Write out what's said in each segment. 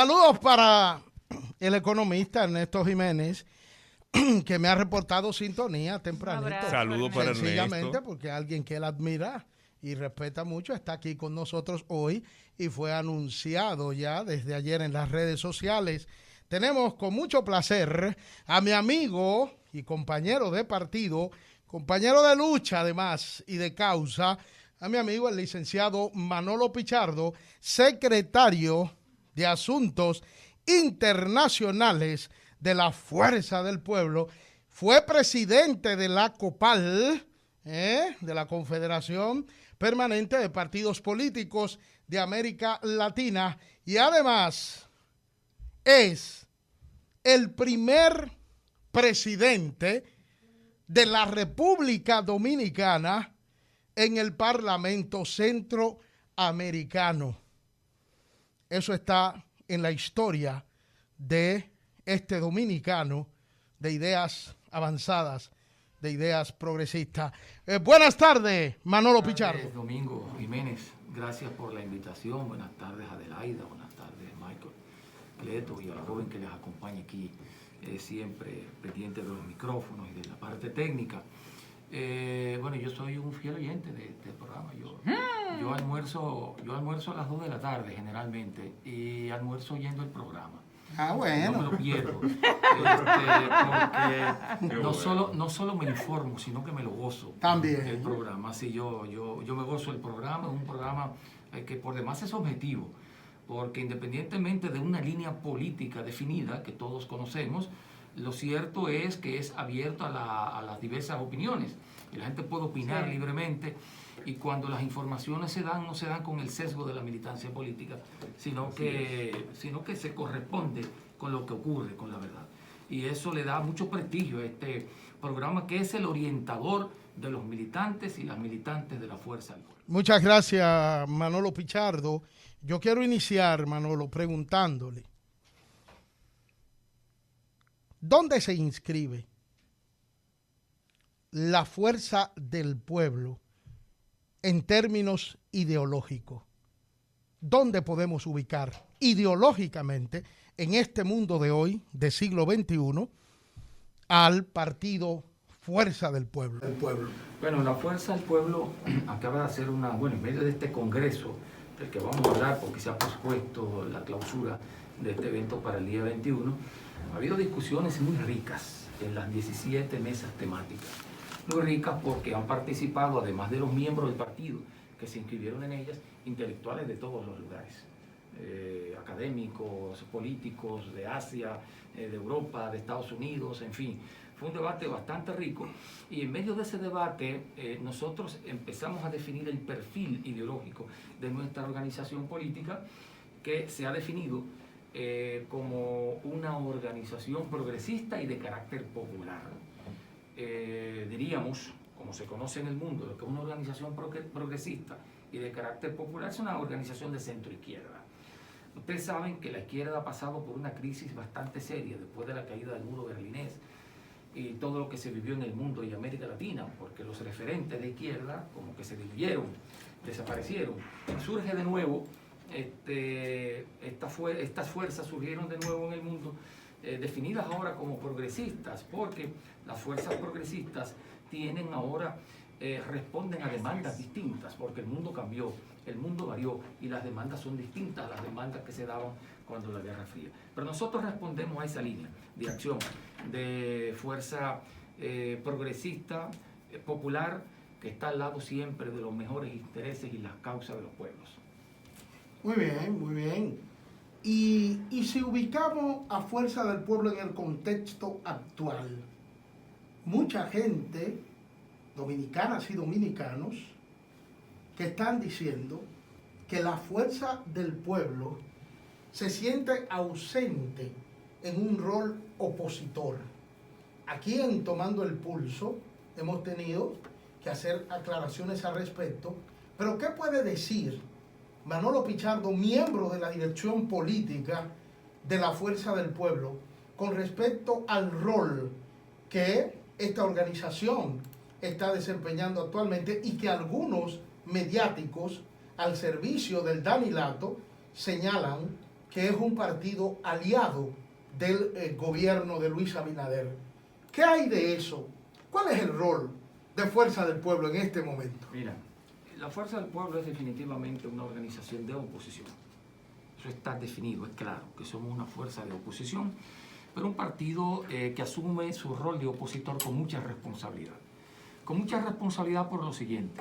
Saludos para el economista Ernesto Jiménez, que me ha reportado sintonía tempranito. Saludos para Sencillamente Ernesto. porque alguien que él admira y respeta mucho está aquí con nosotros hoy y fue anunciado ya desde ayer en las redes sociales. Tenemos con mucho placer a mi amigo y compañero de partido, compañero de lucha además y de causa, a mi amigo el licenciado Manolo Pichardo, secretario de Asuntos Internacionales de la Fuerza del Pueblo. Fue presidente de la COPAL, de la Confederación Permanente de Partidos Políticos de América Latina, y además es el primer presidente de la República Dominicana en el Parlamento Centroamericano. Eso está en la historia de este dominicano de ideas avanzadas, de ideas progresistas. Buenas tardes, Manolo Pichardo. Domingo Jiménez, gracias por la invitación. Buenas tardes, Adelaida. Buenas tardes, Michael Cleto, y a la joven que les acompaña aquí, siempre pendiente de los micrófonos y de la parte técnica. Bueno, yo soy un fiel oyente del programa. Yo almuerzo a las 2 de la tarde generalmente, y almuerzo oyendo el programa. Ah, bueno. No me lo pierdo. Porque no solo me informo, sino que me lo gozo. También. El programa. Sí, yo me gozo el programa. Es un programa que por demás es objetivo, porque independientemente de una línea política definida que todos conocemos, lo cierto es que es abierto a las diversas opiniones. Y la gente puede opinar libremente, y cuando las informaciones se dan, no se dan con el sesgo de la militancia política, sino que se corresponde con lo que ocurre, con la verdad. Y eso le da mucho prestigio a este programa, que es el orientador de los militantes y las militantes de la Fuerza del Pueblo. Muchas gracias, Manolo Pichardo. Yo quiero iniciar, Manolo, preguntándole, ¿dónde se inscribe la Fuerza del Pueblo en términos ideológicos? ¿Dónde podemos ubicar ideológicamente en este mundo de hoy, de siglo XXI, al partido Fuerza del Pueblo? Bueno, la Fuerza del Pueblo acaba de hacer en medio de este congreso del que vamos a hablar, porque se ha pospuesto la clausura de este evento para el día 21, ha habido discusiones muy ricas en las 17 mesas temáticas. Muy ricas porque han participado, además de los miembros del partido que se inscribieron en ellas, intelectuales de todos los lugares, académicos, políticos de Asia, de Europa, de Estados Unidos, en fin. Fue un debate bastante rico, y en medio de ese debate nosotros empezamos a definir el perfil ideológico de nuestra organización política, que se ha definido como una organización progresista y de carácter popular. Diríamos, como se conoce en el mundo, lo que es una organización progresista y de carácter popular es una organización de centro-izquierda. Ustedes saben que la izquierda ha pasado por una crisis bastante seria después de la caída del muro berlinés y todo lo que se vivió en el mundo y América Latina, porque los referentes de izquierda como que se diluyeron, desaparecieron. Surge de nuevo, estas fuerzas surgieron de nuevo en el mundo, definidas ahora como progresistas, porque las fuerzas progresistas tienen ahora, responden a demandas distintas, porque el mundo cambió, el mundo varió, y las demandas son distintas a las demandas que se daban cuando la Guerra Fría. Pero nosotros respondemos a esa línea de acción, de fuerza progresista, popular, que está al lado siempre de los mejores intereses y las causas de los pueblos. Muy bien, muy bien. Y si ubicamos a Fuerza del Pueblo en el contexto actual, mucha gente, dominicanas y dominicanos, que están diciendo que la Fuerza del Pueblo se siente ausente en un rol opositor. Aquí en Tomando el Pulso hemos tenido que hacer aclaraciones al respecto, pero ¿qué puede decir Manolo Pichardo, miembro de la dirección política de la Fuerza del Pueblo, con respecto al rol que esta organización está desempeñando actualmente y que algunos mediáticos al servicio del Danilato señalan que es un partido aliado del gobierno de Luis Abinader. ¿Qué hay de eso? ¿Cuál es el rol de Fuerza del Pueblo en este momento? Mira, la Fuerza del Pueblo es definitivamente una organización de oposición. Eso está definido, es claro, que somos una fuerza de oposición, pero un partido que asume su rol de opositor con mucha responsabilidad. Con mucha responsabilidad por lo siguiente.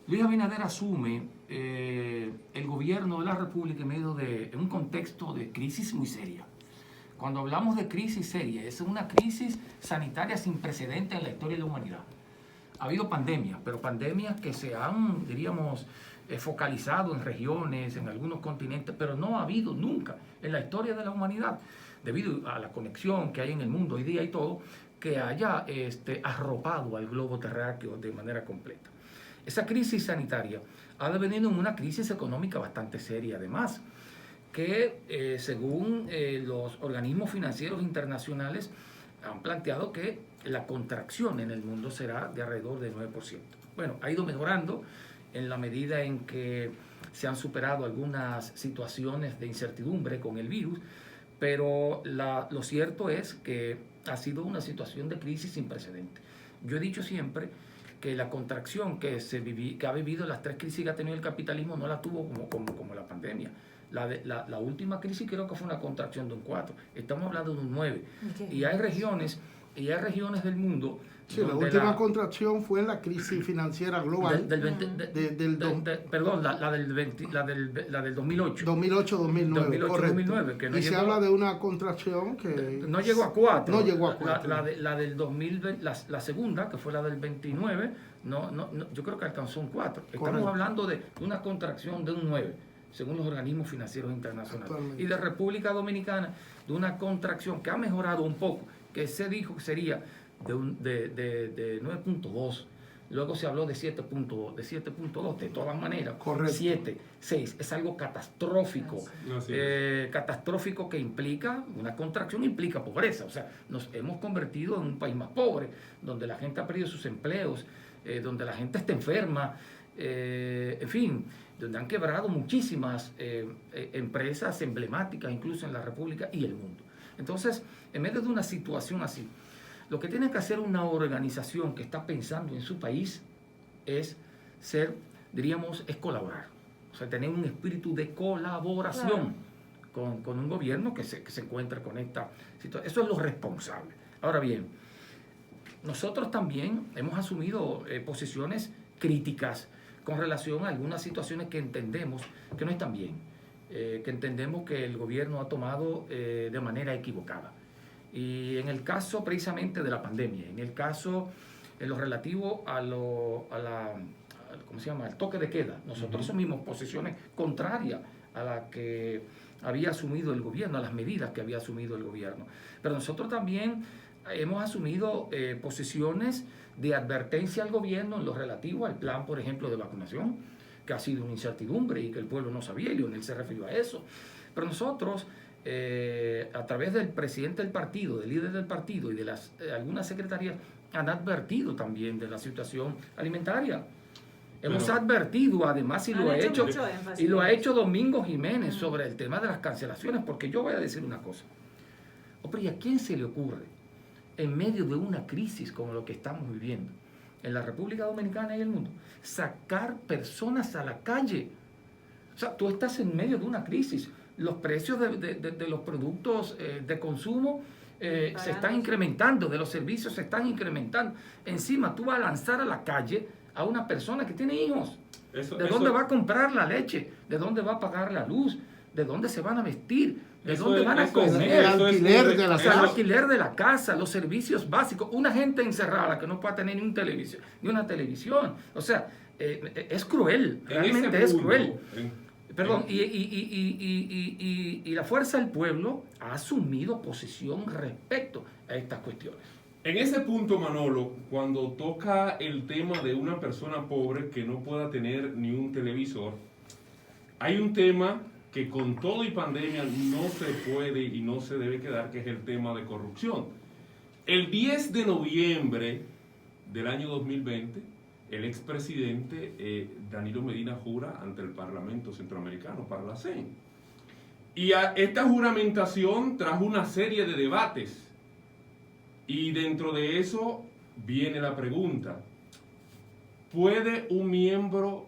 Luis Abinader asume el gobierno de la República en un contexto de crisis muy seria. Cuando hablamos de crisis seria, es una crisis sanitaria sin precedentes en la historia de la humanidad. Ha habido pandemias, pero pandemias que se han, diríamos, focalizado en regiones, en algunos continentes, pero no ha habido nunca en la historia de la humanidad, debido a la conexión que hay en el mundo hoy día y todo, que haya arropado al globo terráqueo de manera completa. Esa crisis sanitaria ha devenido en una crisis económica bastante seria, además, que según los organismos financieros internacionales han planteado que la contracción en el mundo será de alrededor del 9%. Bueno, ha ido mejorando en la medida en que se han superado algunas situaciones de incertidumbre con el virus, pero lo cierto es que ha sido una situación de crisis sin precedentes. Yo he dicho siempre que la contracción que ha vivido, las 3 crisis que ha tenido el capitalismo, no la tuvo como la pandemia. La última crisis creo que fue una contracción de un 4. Estamos hablando de un 9. Okay. Y hay regiones del mundo. Sí, la última contracción fue en la crisis financiera global. Perdón, la del 2008. 2008-2009, correcto. 2009, que no y llegó, se habla de una contracción que... No llegó a 4. No llegó a 4. La del 2020, la segunda, que fue la del 29, yo creo que alcanzó un 4. Estamos hablando de una contracción de un 9, según los organismos financieros internacionales. Y de República Dominicana, de una contracción que ha mejorado un poco, que se dijo que sería de 9.2, luego se habló de 7.2, de todas maneras. Correcto. 7, 6, es algo catastrófico, catastrófico que implica, una contracción implica pobreza, o sea, nos hemos convertido en un país más pobre, donde la gente ha perdido sus empleos, donde la gente está enferma, en fin, donde han quebrado muchísimas empresas emblemáticas, incluso en la República y el mundo. Entonces, en medio de una situación así, lo que tiene que hacer una organización que está pensando en su país es colaborar. O sea, tener un espíritu de colaboración con un gobierno que se encuentra con esta situación. Eso es lo responsable. Ahora bien, nosotros también hemos asumido posiciones críticas con relación a algunas situaciones que entendemos que no están bien, que entendemos que el gobierno ha tomado de manera equivocada. Y en el caso precisamente de la pandemia, en el caso en lo relativo al toque de queda, nosotros asumimos posiciones contrarias a las que había asumido el gobierno, a las medidas que había asumido el gobierno. Pero nosotros también hemos asumido posiciones de advertencia al gobierno en lo relativo al plan, por ejemplo, de vacunación, que ha sido una incertidumbre y que el pueblo no sabía, y Leonel se refirió a eso. Pero nosotros, a través del presidente del partido, del líder del partido y de algunas secretarías, han advertido también de la situación alimentaria. Hemos advertido, además, y lo ha hecho Domingo Jiménez sobre el tema de las cancelaciones, porque yo voy a decir una cosa. ¿Y a quién se le ocurre, en medio de una crisis como lo que estamos viviendo en la República Dominicana y el mundo, sacar personas a la calle? O sea, tú estás en medio de una crisis. Los precios de los productos de consumo se están incrementando, de los servicios se están incrementando. Encima, tú vas a lanzar a la calle a una persona que tiene hijos. ¿De dónde va a comprar la leche? ¿De dónde va a pagar la luz? ¿De dónde se van a vestir? ¿De dónde van a comer? El alquiler de la casa, los servicios básicos. Una gente encerrada que no puede tener ni una televisión. O sea, es cruel, realmente es cruel. Perdón, y la Fuerza del Pueblo ha asumido posición respecto a estas cuestiones. En ese punto, Manolo, cuando toca el tema de una persona pobre que no pueda tener ni un televisor, hay un tema que con todo y pandemia no se puede y no se debe quedar, que es el tema de corrupción. El 10 de noviembre del año 2020, el expresidente Danilo Medina jura ante el Parlamento Centroamericano, Parlacén. Y esta juramentación trajo una serie de debates. Y dentro de eso viene la pregunta: ¿puede un miembro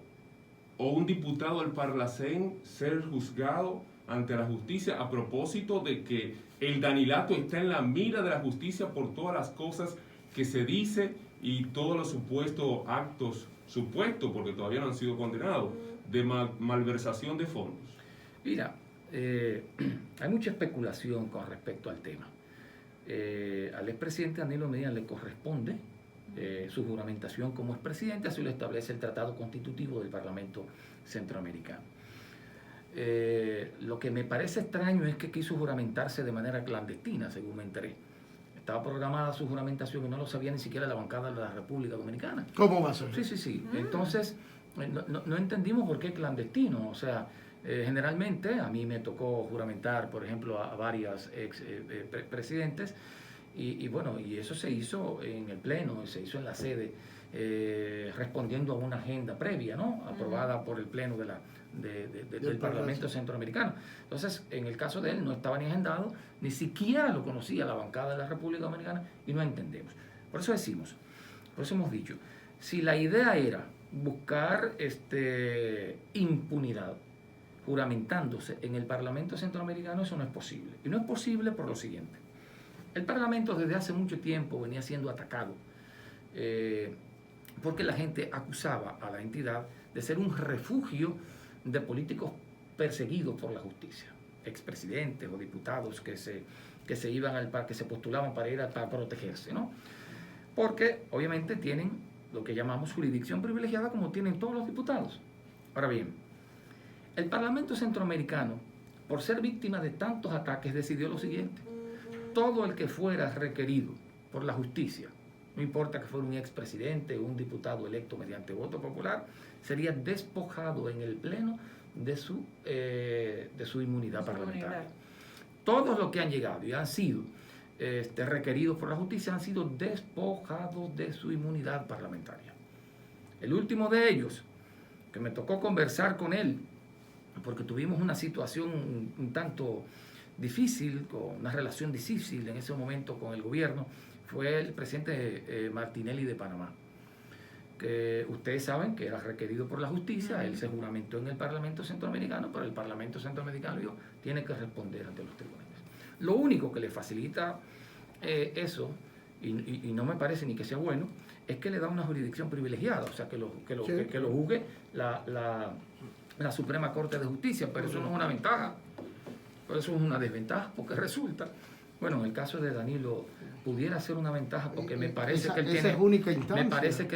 o un diputado del Parlacén ser juzgado ante la justicia a propósito de que el Danilato está en la mira de la justicia por todas las cosas que se dice y todos los supuestos actos, porque todavía no han sido condenados, de malversación de fondos? Mira, hay mucha especulación con respecto al tema. Al expresidente Danilo Medina le corresponde su juramentación como expresidente, así lo establece el Tratado Constitutivo del Parlamento Centroamericano. Lo que me parece extraño es que quiso juramentarse de manera clandestina, según me enteré. Estaba programada su juramentación y no lo sabía ni siquiera la bancada de la República Dominicana. ¿Cómo va a ser? Sí. Entonces, no entendimos por qué clandestino. O sea, generalmente a mí me tocó juramentar, por ejemplo, a varias presidentes y bueno, y eso se hizo en el Pleno, se hizo en la sede, respondiendo a una agenda previa, ¿no? Aprobada por el Pleno del Parlamento Centroamericano. Entonces, en el caso de él no estaba ni agendado, ni siquiera lo conocía la bancada de la República Dominicana y no entendemos. Por eso hemos dicho, si la idea era buscar impunidad juramentándose en el Parlamento Centroamericano, eso no es posible. Y no es posible por lo siguiente: el Parlamento desde hace mucho tiempo venía siendo atacado porque la gente acusaba a la entidad de ser un refugio de políticos perseguidos por la justicia, expresidentes o diputados que se iban al parque, se postulaban para protegerse, ¿no? Porque obviamente tienen lo que llamamos jurisdicción privilegiada, como tienen todos los diputados. Ahora bien, el Parlamento Centroamericano, por ser víctima de tantos ataques, decidió lo siguiente: todo el que fuera requerido por la justicia, no importa que fuera un expresidente o un diputado electo mediante voto popular, sería despojado en el Pleno de su inmunidad parlamentaria. Todos los que han llegado y han sido requeridos por la justicia han sido despojados de su inmunidad parlamentaria. El último de ellos, que me tocó conversar con él, porque tuvimos una situación un tanto difícil, con una relación difícil en ese momento con el gobierno, fue el presidente Martinelli de Panamá, que ustedes saben que era requerido por la justicia. Él se juramentó en el Parlamento Centroamericano, pero el Parlamento Centroamericano tiene que responder ante los tribunales. Lo único que le facilita eso, y no me parece ni que sea bueno, es que le da una jurisdicción privilegiada, o sea, que lo juzgue la Suprema Corte de Justicia, pero eso no es una ventaja, pero eso es una desventaja, porque resulta, bueno, en el caso de Danilo pudiera ser una ventaja, porque me parece que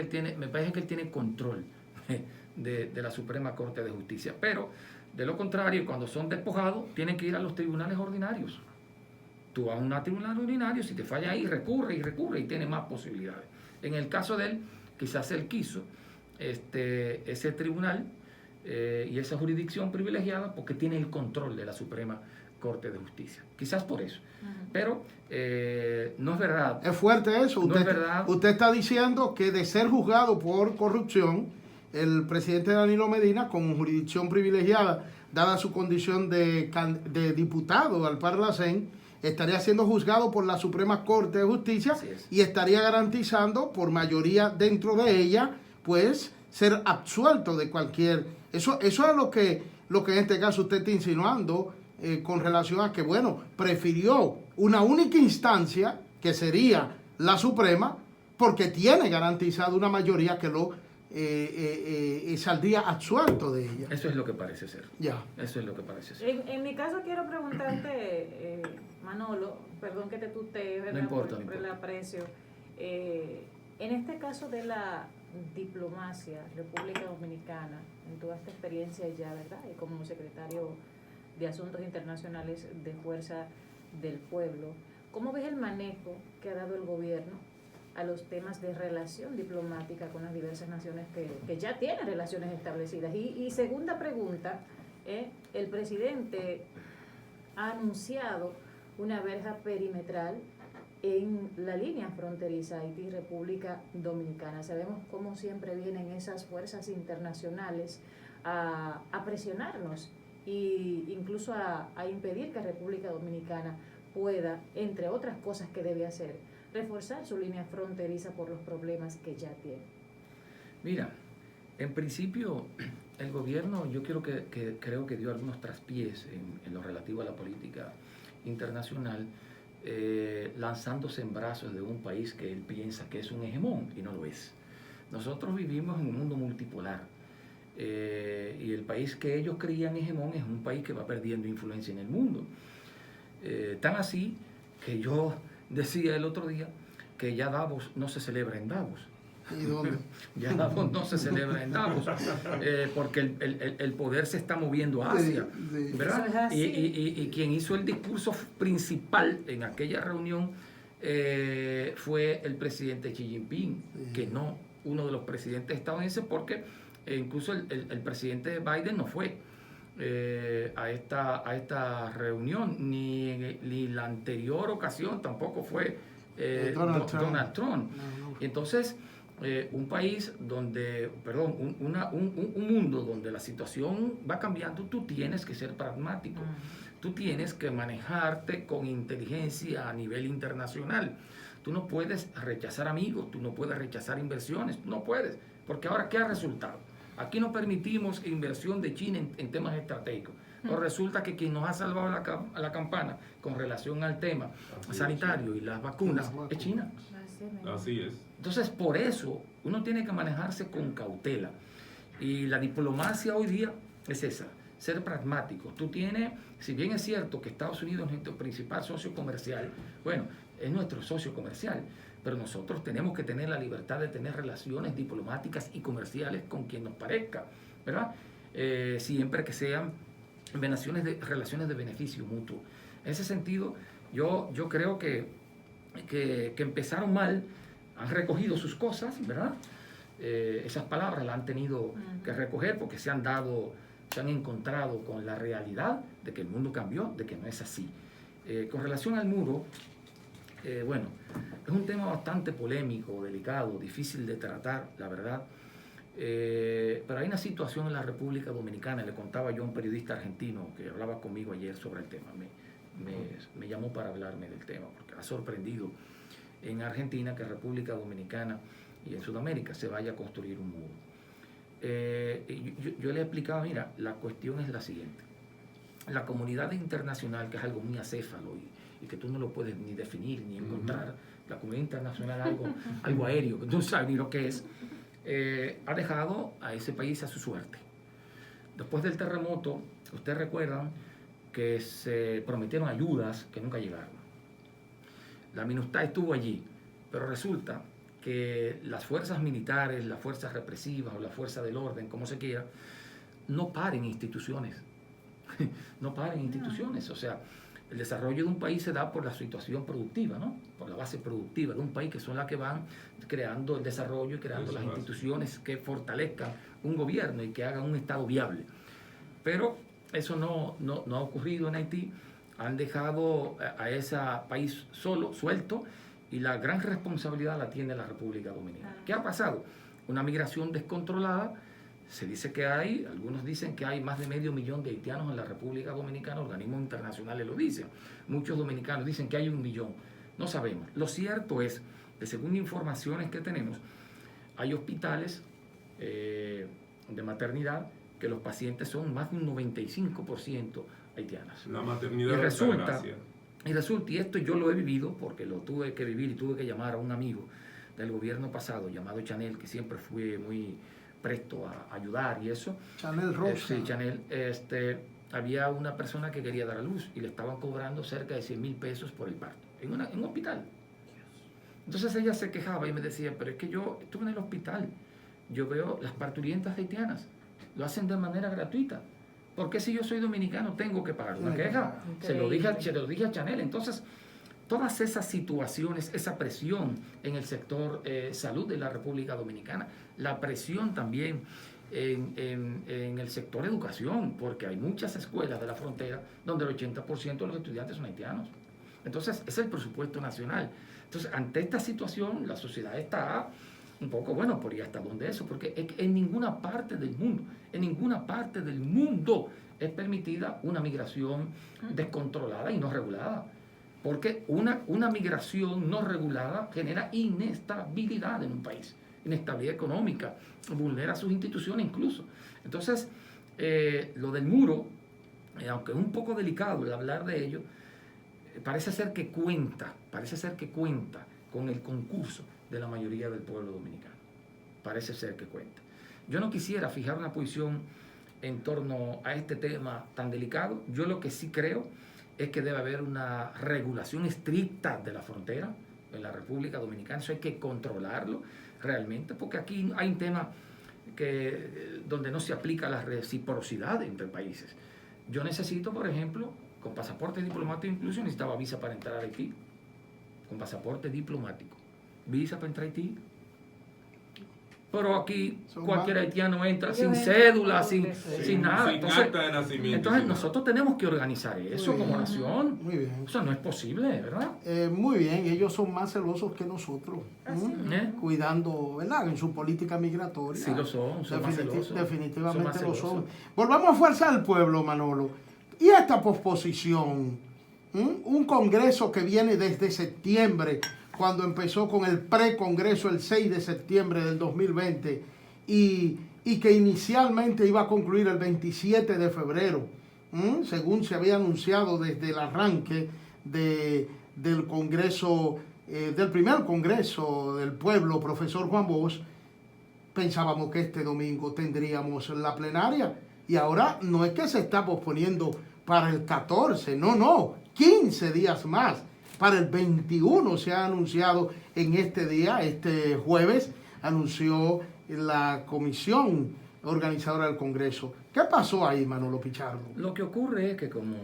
él tiene control de la Suprema Corte de Justicia, pero de lo contrario, cuando son despojados, tienen que ir a los tribunales ordinarios. Tú vas a un tribunal ordinario, si te falla ahí, recurre y tiene más posibilidades. En el caso de él, quizás él quiso ese tribunal y esa jurisdicción privilegiada porque tiene el control de la Suprema Corte de Justicia. Quizás por eso. Pero no es verdad. Es fuerte eso. No es verdad. Usted está diciendo que de ser juzgado por corrupción, el presidente Danilo Medina, con jurisdicción privilegiada, dada su condición de diputado al Parlacén, estaría siendo juzgado por la Suprema Corte de Justicia y estaría garantizando por mayoría dentro de ella, pues, ser absuelto de cualquier... Eso es lo que en este caso usted está insinuando con relación a que, bueno, prefirió una única instancia, que sería la Suprema, porque tiene garantizado una mayoría que lo saldría absuelto de ella. Eso es lo que parece ser. Ya. Eso es lo que parece ser. En mi caso quiero preguntarte, Manolo, perdón que te tutee, ¿verdad? No importa, por el aprecio. En este caso de la diplomacia, República Dominicana, en toda esta experiencia ya, ¿verdad? Y como secretario de Asuntos Internacionales de Fuerza del Pueblo, ¿cómo ves el manejo que ha dado el gobierno a los temas de relación diplomática con las diversas naciones que ya tienen relaciones establecidas? Y segunda pregunta, el presidente ha anunciado una verja perimetral en la línea fronteriza Haití-República Dominicana. Sabemos cómo siempre vienen esas fuerzas internacionales a presionarnos e incluso a impedir que República Dominicana pueda, entre otras cosas que debe hacer, reforzar su línea fronteriza por los problemas que ya tiene? Mira, en principio el gobierno yo creo que dio algunos traspiés en lo relativo a la política internacional, lanzándose en brazos de un país que él piensa que es un hegemón y no lo es. Nosotros vivimos en un mundo multipolar y el país que ellos creían hegemón es un país que va perdiendo influencia en el mundo. Tan así que yo decía el otro día que ya Davos no se celebra en Davos. ¿Y dónde? Ya Davos no se celebra en Davos, porque el poder se está moviendo a Asia, ¿verdad? Eso es así. Y quien hizo el discurso principal en aquella reunión fue el presidente Xi Jinping, que no uno de los presidentes estadounidenses, porque incluso el presidente Biden no fue a esta reunión, ni la anterior ocasión tampoco fue Donald Trump. No. Entonces, un país donde, un mundo donde la situación va cambiando, tú tienes que ser pragmático, tú tienes que manejarte con inteligencia a nivel internacional. Tú no puedes rechazar amigos, tú no puedes rechazar inversiones, tú no puedes, porque ahora, ¿qué ha resultado? Aquí no permitimos inversión de China en temas estratégicos. Pero resulta que quien nos ha salvado la campana con relación al tema sanitario y las vacunas es China. Así es. Entonces, por eso, uno tiene que manejarse con cautela. Y la diplomacia hoy día es esa, ser pragmático. Tú tienes, si bien es cierto que Estados Unidos es nuestro principal socio comercial, bueno, es nuestro socio comercial, pero nosotros tenemos que tener la libertad de tener relaciones diplomáticas y comerciales con quien nos parezca, ¿verdad? Siempre que sean relaciones de beneficio mutuo. En ese sentido, yo creo que empezaron mal, han recogido sus cosas, ¿verdad? Esas palabras las han tenido que recoger porque se han encontrado con la realidad de que el mundo cambió, de que no es así. Con relación al muro, bueno, es un tema bastante polémico, delicado, difícil de tratar, la verdad. Pero hay una situación en la República Dominicana, le contaba yo a un periodista argentino que hablaba conmigo ayer sobre el tema, me llamó para hablarme del tema, porque ha sorprendido en Argentina que República Dominicana y en Sudamérica se vaya a construir un muro. Yo le explicaba, mira, la cuestión es la siguiente. La comunidad internacional, que es algo muy acéfalo y que tú no lo puedes ni definir ni encontrar, la comunidad internacional es algo aéreo, que tú no sabes ni lo que es, ha dejado a ese país a su suerte. Después del terremoto, ustedes recuerdan que se prometieron ayudas que nunca llegaron. La MINUSTAH estuvo allí, pero resulta que las fuerzas militares, las fuerzas represivas o la fuerza del orden, como se quiera, no paren instituciones. No paren instituciones. O sea, el desarrollo de un país se da por la situación productiva, ¿no? Por la base productiva de un país, que son las que van creando el desarrollo y creando las instituciones que fortalezcan un gobierno y que hagan un Estado viable. Pero eso no ha ocurrido en Haití. Han dejado a ese país solo, suelto, y la gran responsabilidad la tiene la República Dominicana. ¿Qué ha pasado? Una migración descontrolada. Se dice que algunos dicen que hay más de 500.000 de haitianos en la República Dominicana, organismos internacionales lo dicen. Muchos dominicanos dicen que hay 1 millón. No sabemos. Lo cierto es que, según informaciones que tenemos, hay hospitales de maternidad que los pacientes son más de un 95% haitianas. La maternidad y resulta, gracia. y esto yo lo he vivido porque lo tuve que vivir y tuve que llamar a un amigo del gobierno pasado llamado Chanel, que siempre fue muy presto a ayudar y eso. Chanel Rosa. Sí, Chanel. Había una persona que quería dar a luz y le estaban cobrando cerca de 100,000 pesos por el parto en un hospital. Entonces ella se quejaba y me decía, pero es que yo estuve en el hospital, yo veo las parturientas haitianas, lo hacen de manera gratuita. ¿Por qué si yo soy dominicano tengo que pagar una queja? Se lo dije a Chanel. Entonces, todas esas situaciones, esa presión en el sector salud de la República Dominicana, la presión también en el sector educación, porque hay muchas escuelas de la frontera donde el 80% de los estudiantes son haitianos. Entonces, es el presupuesto nacional. Entonces, ante esta situación, la sociedad está un poco, bueno, ¿por y hasta dónde eso? Porque en ninguna parte del mundo es permitida una migración descontrolada y no regulada. Porque una migración no regulada genera inestabilidad en un país, inestabilidad económica, vulnera sus instituciones incluso. Entonces, lo del muro, aunque es un poco delicado el hablar de ello, parece ser que cuenta con el concurso de la mayoría del pueblo dominicano. Parece ser que cuenta. Yo no quisiera fijar una posición en torno a este tema tan delicado. Yo lo que sí creo es que debe haber una regulación estricta de la frontera en la República Dominicana. Eso hay que controlarlo realmente, porque aquí hay un tema donde no se aplica la reciprocidad entre países. Yo necesito, por ejemplo, con pasaporte diplomático incluso, necesitaba visa para entrar a Haití. Con pasaporte diplomático. Visa para entrar a Haití. Pero aquí cualquier haitiano entra sin cédula, sin nada. Sin acta de nacimiento. Entonces nosotros tenemos que organizar eso como nación. Muy bien. Eso no es posible, ¿verdad? Muy bien, ellos son más celosos que nosotros, cuidando, ¿verdad?, en su política migratoria. Sí lo son más celosos. Definitivamente son lo son. Volvamos a Fuerza del Pueblo, Manolo. Y esta posposición, un congreso que viene desde septiembre, cuando empezó con el precongreso el 6 de septiembre del 2020 y que inicialmente iba a concluir el 27 de febrero, según se había anunciado desde el arranque del congreso, del primer congreso del pueblo, profesor Juan Bosch. Pensábamos que este domingo tendríamos la plenaria y ahora no es que se está posponiendo para el 14, no, 15 días más. Para el 21 se ha anunciado en este día, este jueves, anunció la comisión organizadora del Congreso. ¿Qué pasó ahí, Manolo Pichardo? Lo que ocurre es que, como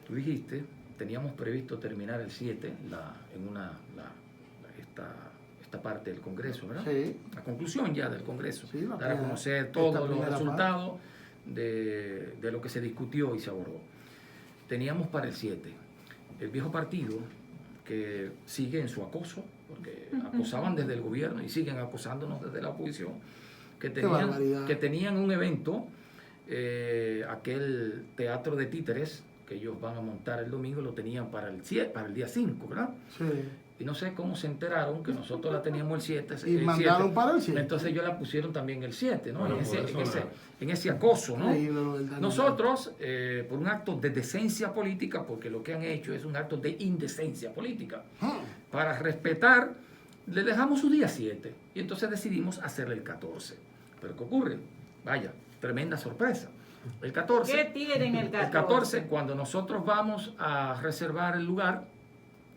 tú dijiste, teníamos previsto terminar el 7 esta parte del Congreso, ¿verdad? Sí. La conclusión ya del Congreso. Sí, dar a conocer todos los resultados de lo que se discutió y se abordó. Teníamos para el 7. El viejo partido, que sigue en su acoso, porque acosaban desde el gobierno y siguen acosándonos desde la oposición, que tenían un evento, aquel teatro de títeres que ellos van a montar el domingo, lo tenían para el día 5, ¿verdad? Sí. Y no sé cómo se enteraron que nosotros la teníamos el 7. Y mandaron 7. Para el 7. Entonces ellos la pusieron también el 7, ¿no? Bueno, en ese acoso, ¿no? Nosotros, Sí. por un acto de decencia política, porque lo que han hecho es un acto de indecencia política, para respetar, le dejamos su día 7 y entonces decidimos hacerle el 14. Pero ¿qué ocurre? Vaya, tremenda sorpresa. El 14. ¿Qué tienen el 14? El 14, cuando nosotros vamos a reservar el lugar,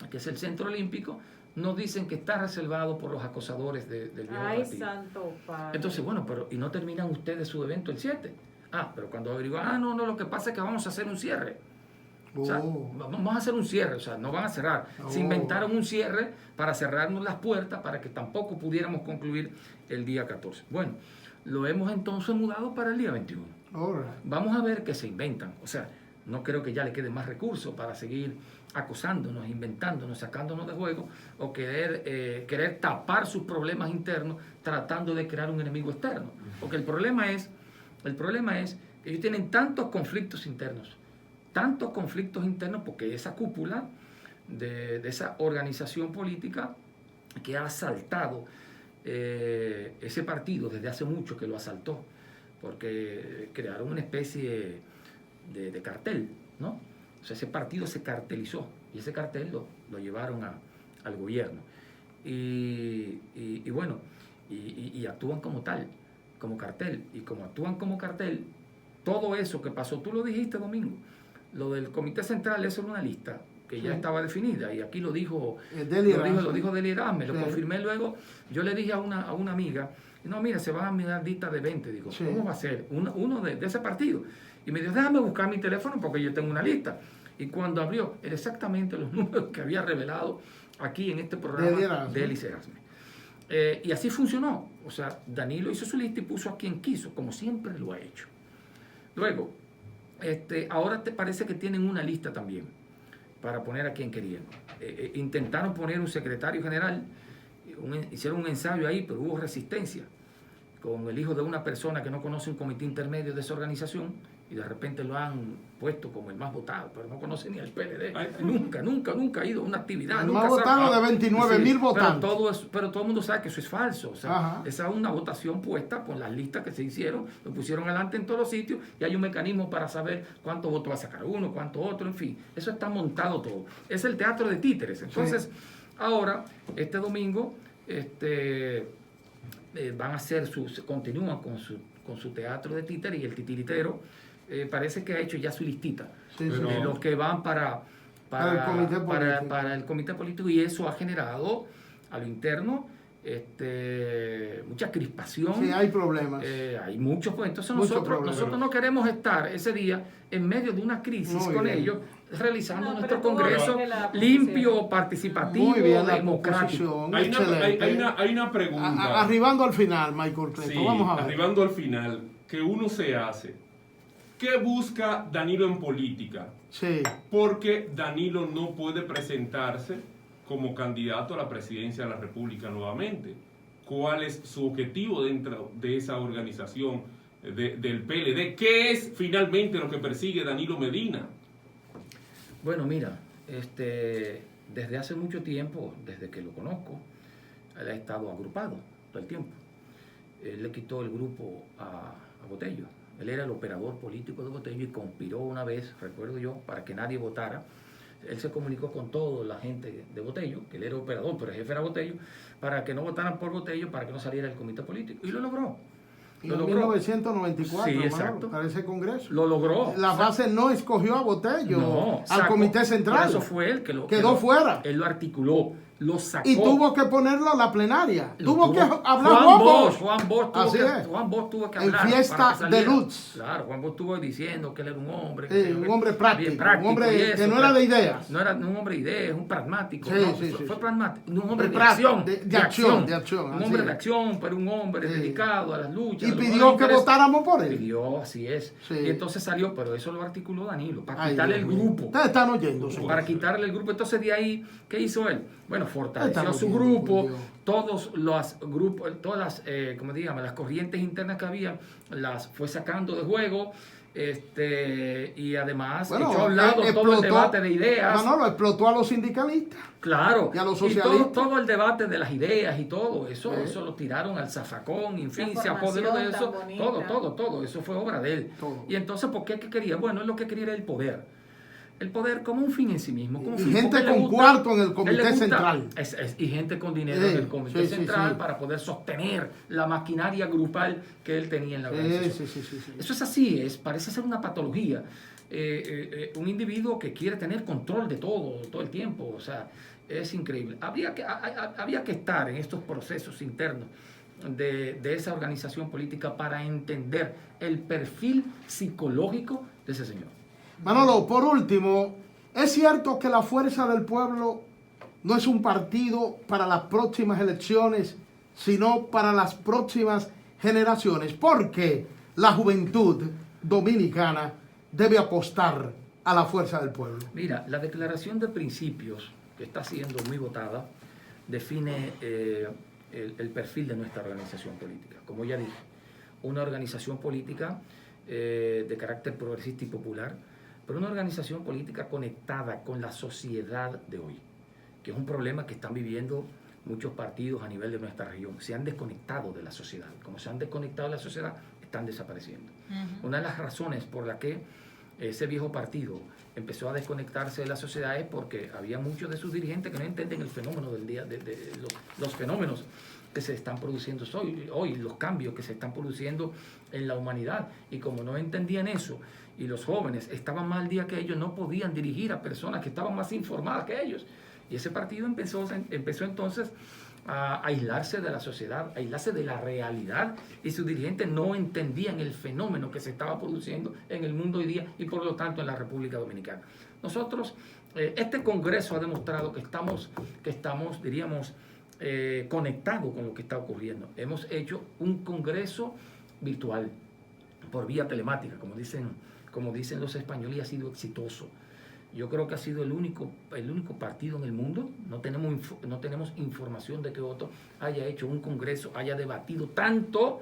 que es el Centro Olímpico, nos dicen que está reservado por los acosadores del viejo partido. Santo padre. Entonces, bueno, pero ¿y no terminan ustedes su evento el 7? Pero cuando averiguan, no, lo que pasa es que vamos a hacer un cierre. O sea, vamos a hacer un cierre, o sea, no van a cerrar. Se inventaron un cierre para cerrarnos las puertas para que tampoco pudiéramos concluir el día 14. Bueno, lo hemos entonces mudado para el día 21. Vamos a ver qué se inventan. O sea, no creo que ya le queden más recursos para seguir acosándonos, inventándonos, sacándonos de juego o querer tapar sus problemas internos tratando de crear un enemigo externo. Porque el problema es que ellos tienen tantos conflictos internos porque esa cúpula de esa organización política que ha asaltado ese partido desde hace mucho que lo asaltó, porque crearon una especie de cartel, ¿no? O sea, ese partido se cartelizó y ese cartel lo llevaron al gobierno. Y bueno, y actúan como tal, como cartel. Y como actúan como cartel, todo eso que pasó, tú lo dijiste, Domingo, lo del Comité Central, eso era una lista que ya estaba definida, y aquí lo dijo Deli Erasme, lo confirmé luego. Yo le dije a una amiga, no, mira, se van a mirar lista de 20, digo, ¿cómo va a ser? Uno de ese partido. Y me dijo, déjame buscar mi teléfono porque yo tengo una lista. Y cuando abrió, era exactamente los números que había revelado aquí en este programa de Deli Erasme. Y así funcionó. O sea, Danilo hizo su lista y puso a quien quiso, como siempre lo ha hecho. Luego, ahora te parece que tienen una lista también para poner a quien querían. Intentaron poner un secretario general, hicieron un ensayo ahí, pero hubo resistencia con el hijo de una persona que no conoce un comité intermedio de esa organización y de repente lo han puesto como el más votado, pero no conoce ni al PLD. Nunca ha ido a una actividad. El nunca más votado de 29.000 votantes. Pero todo el mundo sabe que eso es falso. O sea, esa es una votación puesta por las listas que se hicieron, lo pusieron adelante en todos los sitios y hay un mecanismo para saber cuántos votos va a sacar uno, cuánto otro, en fin. Eso está montado todo. Es el teatro de títeres. Entonces, ahora, este domingo, van a hacer continúan con su teatro de títeres y el titiritero parece que ha hecho ya su listita de los que van para el comité político y eso ha generado a lo interno mucha crispación. Sí, hay problemas. Hay muchos, pues entonces nosotros no queremos estar ese día en medio de una crisis con ellos, realizando nuestro congreso limpio, participativo, democrático. Hay una pregunta. Arribando al final, Michael Cleto, sí, vamos a ver. Arribando al final, que uno se hace. ¿Qué busca Danilo en política? Sí. Porque Danilo no puede presentarse como candidato a la presidencia de la República nuevamente. ¿Cuál es su objetivo dentro de esa organización del PLD? ¿Qué es finalmente lo que persigue Danilo Medina? Bueno, mira, desde hace mucho tiempo, desde que lo conozco, él ha estado agrupado todo el tiempo. Él le quitó el grupo a Botello. Él era el operador político de Botello y conspiró una vez, recuerdo yo, para que nadie votara. Él se comunicó con toda la gente de Botello, que él era operador, pero el jefe era Botello, para que no votaran por Botello, para que no saliera el comité político. Y lo logró. En 1994, sí, exacto. para ese congreso. Lo logró. La base no escogió a Botello al comité central. Eso fue él que quedó fuera. Él lo articuló, lo sacó. Y tuvo que ponerlo a la plenaria. Tuvo que hablar Juan Bosch tuvo que hablar. En fiesta de Lutz. Claro, Juan Bosch estuvo diciendo que él era un hombre. Un hombre práctico. Un hombre eso, que no era de ideas. No era un hombre de ideas, un pragmático. Fue pragmático. Un hombre de acción. Un hombre de acción, pero un hombre dedicado a las luchas. Y pidió que votáramos por él. Pidió, así es. Sí. Y entonces salió, pero eso lo articuló Danilo, para quitarle el grupo. Ustedes están oyendo. Para quitarle el grupo. Entonces de ahí, ¿qué hizo él? Bueno, fortaleció su grupo, todos los grupos, todas las, como digamos, las corrientes internas que había, las fue sacando de juego, y además echó a un lado todo el debate de ideas. Lo explotó a los sindicalistas. Claro. Y a los socialistas. Y todo el debate de las ideas y todo eso, eso lo tiraron al zafacón, en fin, se apoderó de eso. Todo, eso fue obra de él. Todo. Y entonces, ¿por qué quería? Bueno, él lo que quería era el poder. El poder como un fin en sí mismo. Como fin, gente con cuarto en el comité central. Y gente con dinero en el comité central para poder sostener la maquinaria grupal que él tenía en la organización. Eso es así, parece ser una patología. Un individuo que quiere tener control de todo el tiempo. O sea, es increíble. Había que estar en estos procesos internos de esa organización política para entender el perfil psicológico de ese señor. Manolo, por último, ¿es cierto que la Fuerza del Pueblo no es un partido para las próximas elecciones, sino para las próximas generaciones? Porque la juventud dominicana debe apostar a la Fuerza del Pueblo. Mira, la declaración de principios, que está siendo muy votada, define el perfil de nuestra organización política. Como ya dije, una organización política de carácter progresista y popular, pero una organización política conectada con la sociedad de hoy, que es un problema que están viviendo muchos partidos a nivel de nuestra región. Se han desconectado de la sociedad. Como se han desconectado de la sociedad, están desapareciendo. Una de las razones por la que ese viejo partido empezó a desconectarse de la sociedad es porque había muchos de sus dirigentes que no entienden el fenómeno del día, los fenómenos que se están produciendo hoy, los cambios que se están produciendo en la humanidad. Y como no entendían eso, y los jóvenes estaban más al día que ellos, no podían dirigir a personas que estaban más informadas que ellos. Y ese partido empezó entonces a aislarse de la sociedad, a aislarse de la realidad, y sus dirigentes no entendían el fenómeno que se estaba produciendo en el mundo hoy día y por lo tanto en la República Dominicana. Nosotros, este Congreso ha demostrado que estamos diríamos, conectados con lo que está ocurriendo. Hemos hecho un Congreso virtual, por vía telemática, como dicen los españoles, y ha sido exitoso. Yo creo que ha sido el único partido en el mundo, no tenemos información de que otro haya hecho un congreso, haya debatido tanto,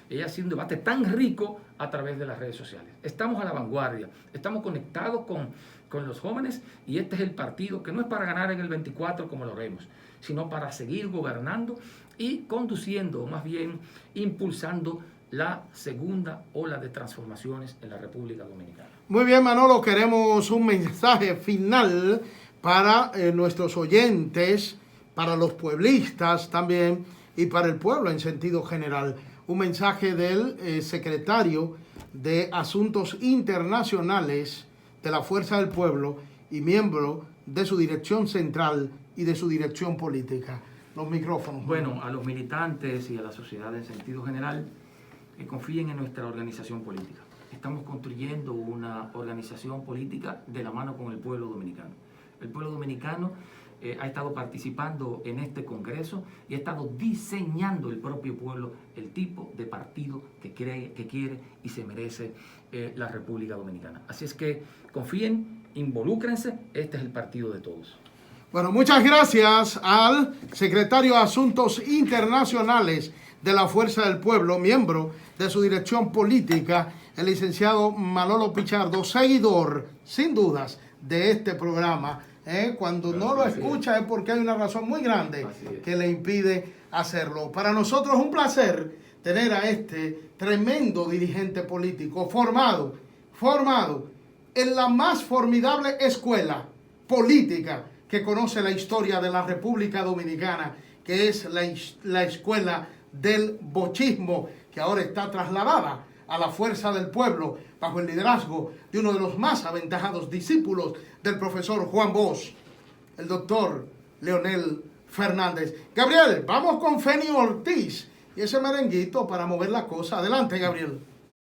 haya sido un debate tan rico a través de las redes sociales. Estamos a la vanguardia, estamos conectados con los jóvenes y este es el partido que no es para ganar en el 24 como lo vemos, sino para seguir gobernando y conduciendo, más bien impulsando la segunda ola de transformaciones en la República Dominicana. Muy bien, Manolo, queremos un mensaje final para nuestros oyentes, para los pueblistas también y para el pueblo en sentido general. Un mensaje del secretario de Asuntos Internacionales de la Fuerza del Pueblo y miembro de su dirección central y de su dirección política. Los micrófonos. Bueno, a los militantes y a la sociedad en sentido general, que confíen en nuestra organización política. Estamos construyendo una organización política de la mano con el pueblo dominicano. El pueblo dominicano ha estado participando en este congreso y ha estado diseñando el propio pueblo el tipo de partido que cree, que quiere y se merece la República Dominicana. Así es que confíen, involúcrense, este es el partido de todos. Bueno, muchas gracias al secretario de Asuntos Internacionales de la Fuerza del Pueblo, miembro de su dirección política, el licenciado Manolo Pichardo, seguidor, sin dudas, de este programa. Cuando no lo escucha es porque hay una razón muy grande que le impide hacerlo. Para nosotros es un placer tener a este tremendo dirigente político formado en la más formidable escuela política que conoce la historia de la República Dominicana, que es la escuela del bochismo, que ahora está trasladada a la Fuerza del Pueblo bajo el liderazgo de uno de los más aventajados discípulos del profesor Juan Bosch, el doctor Leonel Fernández. Gabriel, vamos con Feni Ortiz y ese merenguito para mover la cosa. Adelante, Gabriel.